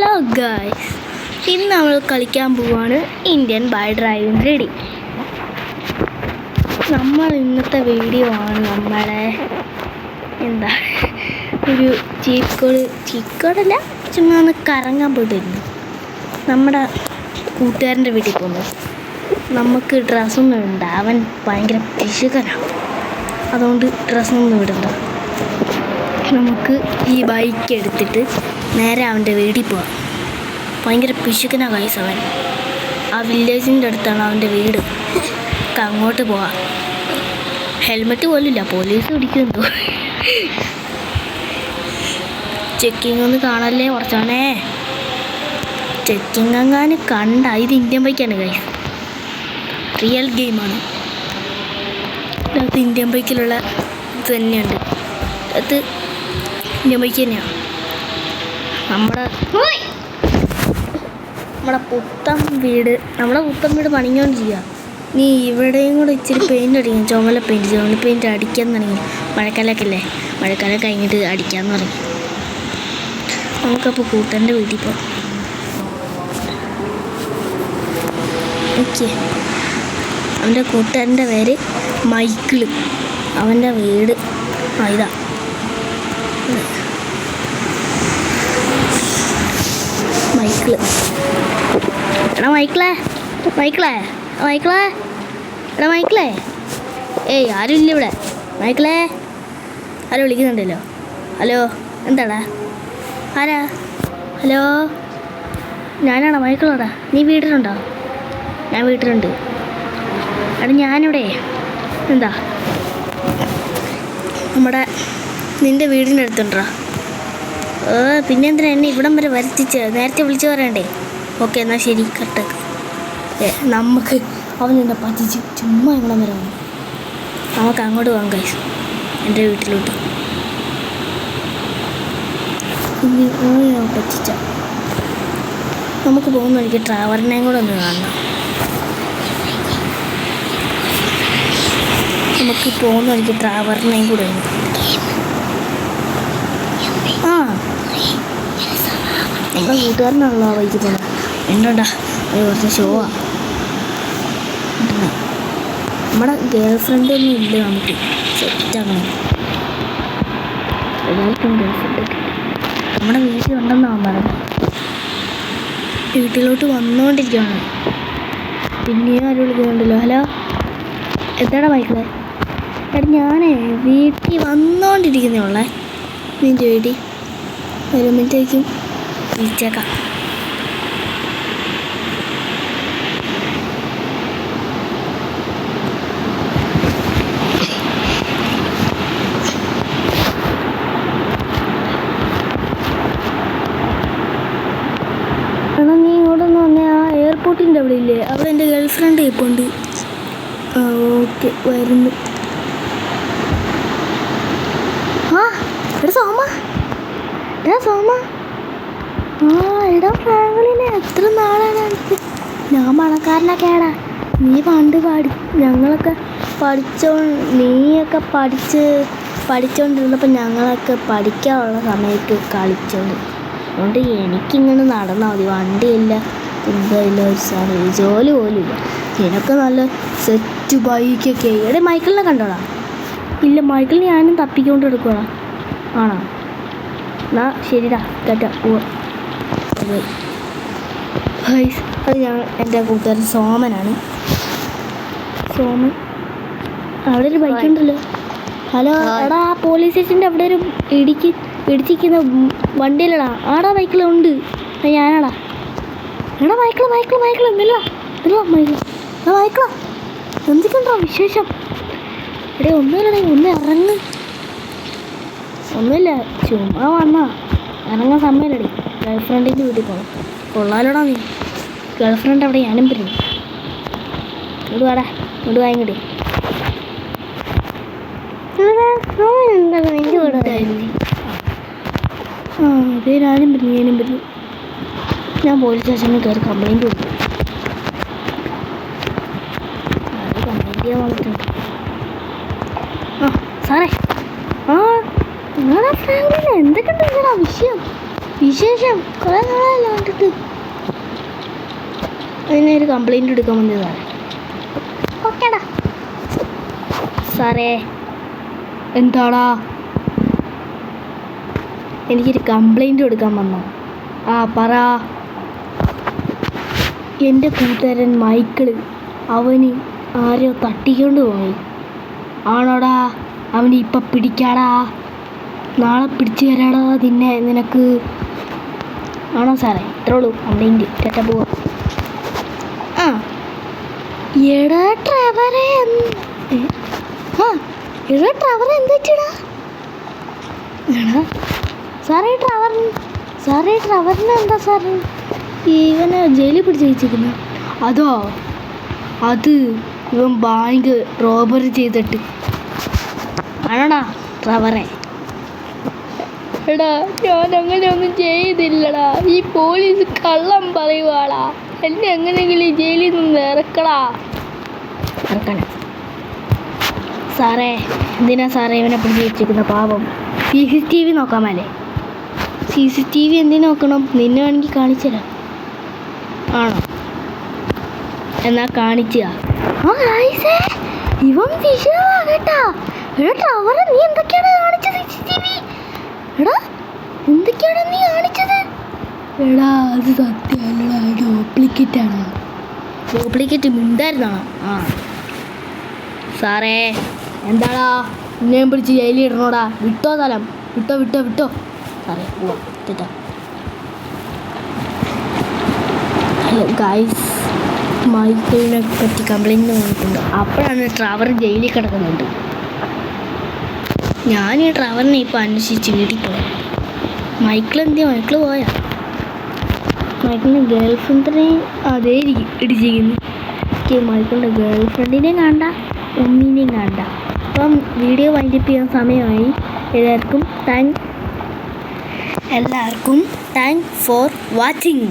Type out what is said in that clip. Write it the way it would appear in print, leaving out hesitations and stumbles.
Hello guys, ഇന്ന് നമ്മൾ കളിക്കാൻ പോവാണ് ഇന്ത്യൻ ബൈ ഡ്രൈവിംഗ് റെഡി. നമ്മൾ ഇന്നത്തെ വീഡിയോ ആണ് നമ്മളെ ഒരു ചീക്കോടല്ല ചുമ്മാ ഒന്ന് കറങ്ങാൻ പോയിട്ടിരുന്നു. നമ്മുടെ കൂട്ടുകാരൻ്റെ വീട്ടിൽ പോകുന്നു. നമുക്ക് ഡ്രസ്സൊന്നും ഇടണ്ട, അവൻ ഭയങ്കര പിശുക്കനാണ്. അതുകൊണ്ട് ഡ്രസ്സൊന്നും ഇടണ്ട. നമുക്ക് ഈ ബൈക്ക് എടുത്തിട്ട് നേരെ അവൻ്റെ വീട്ടിൽ പോവാം. ഭയങ്കര പിശുക്കനാണ് ഗൈസ് അവൻ. ആ വില്ലേജിൻ്റെ അടുത്താണ് അവൻ്റെ വീട്. അങ്ങോട്ട് പോവാം. ഹെൽമെറ്റ് പോലില്ല, പോലീസ് പിടിക്കുമെന്തോ. ചെക്കിങ് ഒന്ന് കാണല്ലേ കുറച്ചോണേ. ചെക്കിങ് എങ്ങാനും കണ്ട ഇത് ഇന്ത്യൻ ബൈക്കാണ് ഗൈസ്, റിയൽ ഗെയിമാണ്. അത് ഇന്ത്യൻ ബൈക്കിലുള്ള ഇത് തന്നെയുണ്ട്. അത് ഇന്ത്യൻ ബൈക്ക് തന്നെയാണ്. നമ്മുടെ പുത്തൻ വീട് പണിഞ്ഞുകൊണ്ടിരിക്കുക. നീ ഇവിടെയും കൂടെ ഇച്ചിരി പെയിൻ്റ് അടിക്കും, ചുമല പെയിൻറ്റ് അടിക്കാൻ തുടങ്ങി. മഴക്കാലമൊക്കെ അല്ലേ, മഴക്കാലം കഴിഞ്ഞിട്ട് അടിക്കാമെന്ന് തുടങ്ങി. നമുക്കപ്പോൾ കൂട്ടൻ്റെ വീട്ടിൽ പോകാം. ഓക്കെ, അവൻ്റെ കൂട്ടുകാരൻ്റെ പേര് മൈക്കിള്. അവൻ്റെ വീട് ഇതാ. മൈക്കിളേ ഏയ് ആരും ഇല്ല ഇവിടെ. മൈക്കിളേ ആരും വിളിക്കുന്നുണ്ടല്ലോ. ഹലോ, എന്താടാ? ആരാ? ഹലോ, ഞാനാടാ, മൈക്കിളോടാ. നീ വീട്ടിലുണ്ടോ? ഞാൻ വീട്ടിലുണ്ട്. എടാ ഞാനിവിടെ എന്താ നിൻ്റെ വീടിൻ്റെ അടുത്തുണ്ടാ? പിന്നെ എന്തിനാ എന്നെ ഇവിടം വരെ വരുത്തിച്ച്? നേരത്തെ വിളിച്ചു പറയണ്ടേ? ഓക്കെ, എന്നാൽ ശരി, കറക്റ്റാക്ക്. നമുക്ക് അവൻ എന്നെ പറ്റിച്ച് ചുമ്മാ ഇവിടം വരെ വന്നു. നമുക്ക് അങ്ങോട്ട് പോകാം ഗൈസ്, എൻ്റെ വീട്ടിലോട്ട്. പറ്റിച്ച നമുക്ക് പോകുന്ന എനിക്ക് ട്രാവലിനെയും കൂടെ ഒന്ന് കാണണം. നമുക്ക് പോകുന്ന എനിക്ക് ട്രാവലിനെയും കൂടെ ഒന്ന്. നമ്മുടെ കൂട്ടുകാരനാണല്ലോ ആ ബൈക്കിൽ പോകുന്നത്. ഉണ്ടോണ്ടാ, അത് കുറച്ച് ഷോവാ. നമ്മുടെ ഗേൾ ഫ്രണ്ട് ഒന്നും ഇല്ല, നമുക്ക് സെറ്റാകണം. എല്ലാവർക്കും ഗേൾ ഫ്രണ്ട് നമ്മുടെ വീട്ടിലുണ്ടെന്നാണ് പറഞ്ഞത്. വീട്ടിലോട്ട് വന്നുകൊണ്ടിരിക്കുകയാണ്. പിന്നെയും ആരും വിളിക്കുന്നുണ്ടല്ലോ. ഹലോ, എന്താടാ ബൈക്കിലെ? എടാ ഞാനേ വീട്ടിൽ വന്നുകൊണ്ടിരിക്കുന്നേ ഉള്ളേ. നിൻ്റെ വീട്ടിൽ വരുമ്പോഴത്തേക്കും വിളിച്ചേക്കാം. എന്നാൽ നീ ഇങ്ങോട്ടൊന്ന് വന്നേ. ആ എയർപോർട്ടിൻ്റെ അവിടെ ഇല്ലേ, അവിടെ എൻ്റെ ഗേൾ ഫ്രണ്ട് ഇപ്പോൾ ഉണ്ട്. ഓക്കെ, വരുന്നു. എടാ ഫ്രാങ്ക്ലിനെ, എത്ര നാളാണ് ഞാൻ പണക്കാരനൊക്കെയാടാ. നീ പണ്ട് ഞങ്ങളൊക്കെ നീയൊക്കെ പഠിച്ചുകൊണ്ടിരുന്നപ്പോൾ ഞങ്ങളൊക്കെ പഠിക്കാനുള്ള സമയത്ത് കളിച്ചോണ്ട്. അതുകൊണ്ട് എനിക്കിങ്ങനെ നടന്നാൽ മതി. വണ്ടിയില്ല, എന്തായില്ല, ഒരു സാധനം ജോലി പോലും ഇല്ല. നിനക്ക് നല്ല സെറ്റ് ബൈക്കൊക്കെ. എടേ മൈക്കിളിനെ കണ്ടോടാ? ഇല്ല, മൈക്കിളിനെ ഞാനും തപ്പിക്കൊണ്ട് എടുക്കോടാ. ആണോ? എന്നാ ശരിടാ, കേട്ടാ പോവാ. അത് എൻ്റെ കൂട്ടുകാരൻ സോമനാണ്. സോമൻ, അവിടെ ഒരു ബൈക്കുണ്ടല്ലോ. ഹലോ എടാ, ആ പോലീസ് സ്റ്റേഷൻ്റെ അവിടെ ഒരു ഇടിച്ചിരിക്കുന്ന വണ്ടിയിലടാ. ആടാ ബൈക്കിലുണ്ട്. ഞാനാടാ. എടാ മൈക്കിള എന്തൊക്കെയുണ്ടോ വിശേഷം? എടേ ഒന്നുമില്ലടേ, ഒന്ന് ഇറങ്ങ്. ഒന്നുമില്ല, ചുമ്മാ വന്നാ. ഇറങ്ങാൻ സമയമില്ലടേ. ഗേൾ ഫ്രണ്ടിൻ്റെ വീട്ടിൽ പോകണം. കൊള്ളാലോടാ നീ. ഗേൾ ഫ്രണ്ട് അവിടെ ഞാനും പറഞ്ഞു. ഇങ്ങോട്ട് വാടാ, ഇങ്ങോട്ട് വാങ്ങിക്കട്ടെ. അതെ, ഞാനും പറഞ്ഞു. ഞാൻ പോലീസ് സ്റ്റേഷനിൽ കയറി കംപ്ലൈൻറ്റ് കൊടുത്തു. അത് കംപ്ലൈൻറ്റ് ചെയ്യാൻ വന്നിട്ടുണ്ട്. സാറേ, നിങ്ങളുടെ ഫ്രാങ്ക്ലിന് എന്തൊക്കെയുണ്ട് നിങ്ങളുടെ വിഷയം? വിശേഷം കുറേ നാളായല്ലോ കണ്ടിട്ട്. അതിനൊരു കംപ്ലൈൻറ്റ് എടുക്കാൻ വന്നതാണ്. ഓക്കേടാ സാറേ. എന്താടാ? എനിക്കൊരു കംപ്ലൈൻറ്റ് കൊടുക്കാൻ വന്നോ? ആ പറ. എൻ്റെ കൂട്ടുകാരൻ മൈക്കിള് അവന് ആരോ തട്ടിക്കൊണ്ട് പോയി. ആണോടാ? അവന് ഇപ്പം പിടിക്കാടാ. നാളെ പിടിച്ചു തരാടാ നിനക്ക്. ആണോ സാറേ? ഇത്രേ ഉള്ളൂ കംപ്ലൈൻറ്റ്. ചേട്ട പോവാ. ആ എടാ ട്രവറെ. എടാ ട്രവറെ എന്തെടാ? എടാ സാറേ ട്രവറിന് എന്താ സാറേ ഇവനെ ജയിലിൽ പിടിച്ച് വെച്ചിരിക്കുന്നു? അതോ അത് ഇവൻ ബാങ്ക് റോബറി ചെയ്തിട്ട്. ആണോടാ ട്രവറെ? എടാ ഞാൻ അങ്ങനെ ഒന്നും ചെയ്തില്ലടാ. ഈ പോലീസ് കള്ളം പറയുവാടാ. എന്നെ എങ്ങനെയെങ്കിലും ഈ ജയിലിൽ നിന്ന് ഇറക്കടാ. ഇറക്കണം സാറേ. എന്തിനാ സാറേ ഇവനെ പിടിച്ച് വെച്ചിരിക്കുന്ന? പാവം. CCTV നോക്കാമല്ലേ? CCTV എന്തിനു നോക്കണം? നിന്നെ വേണമെങ്കിൽ കാണിച്ചു തരാം. ആണോ? എന്നാ കാണിച്ചാ. ഇവൻ വിഷയമാ കേട്ടാ. എടാ ട്രവറെ നീ എന്തൊക്കെയാണ് കാണിച്ചത്? CCTV എടാ എന്തൊക്കെയാണ് നീ കാണിച്ചത്? എടാ അത് സത്യമല്ലടാ, ഡ്യൂപ്ലിക്കേറ്റാണ്. ഡ്യൂപ്ലിക്കേറ്റ് മിണ്ടായിരുന്നാ? ആ സാറേ എന്താടാ? എന്നെയും പിടിച്ച് ജയിലിൽ ഇടണോടാ. വിട്ടോ സ്ഥലം? വിട്ടോ സാറേ പോവാ. തെറ്റാ. ഹലോ ഗായ്സ്, മൈക്കിളിനെ പറ്റി കംപ്ലൈൻറ്റ് വന്നിട്ടുണ്ട്. അപ്പോഴാണ് ട്രവർ ജയിലിൽ കിടക്കുന്നുണ്ട്. ഞാൻ ഈ ട്രവറിനെ ഇപ്പോൾ അന്വേഷിച്ച് വീട്ടിൽ പോയി. മൈക്കിൾ പോയാ? മൈക്കിളിൻ്റെ ഗേൾഫ്രണ്ടിനെ അതേ ഇടിച്ചിരിക്കുന്നു. മൈക്കിളിൻ്റെ ഗേൾഫ്രണ്ടിനെയും കണ്ട, ഉമ്മീനെയും കണ്ട. അപ്പം വീഡിയോ വൈൻഡപ്പ് ചെയ്യാൻ സമയമായി. എല്ലാവർക്കും താങ്ക് ഫോർ വാച്ചിങ്.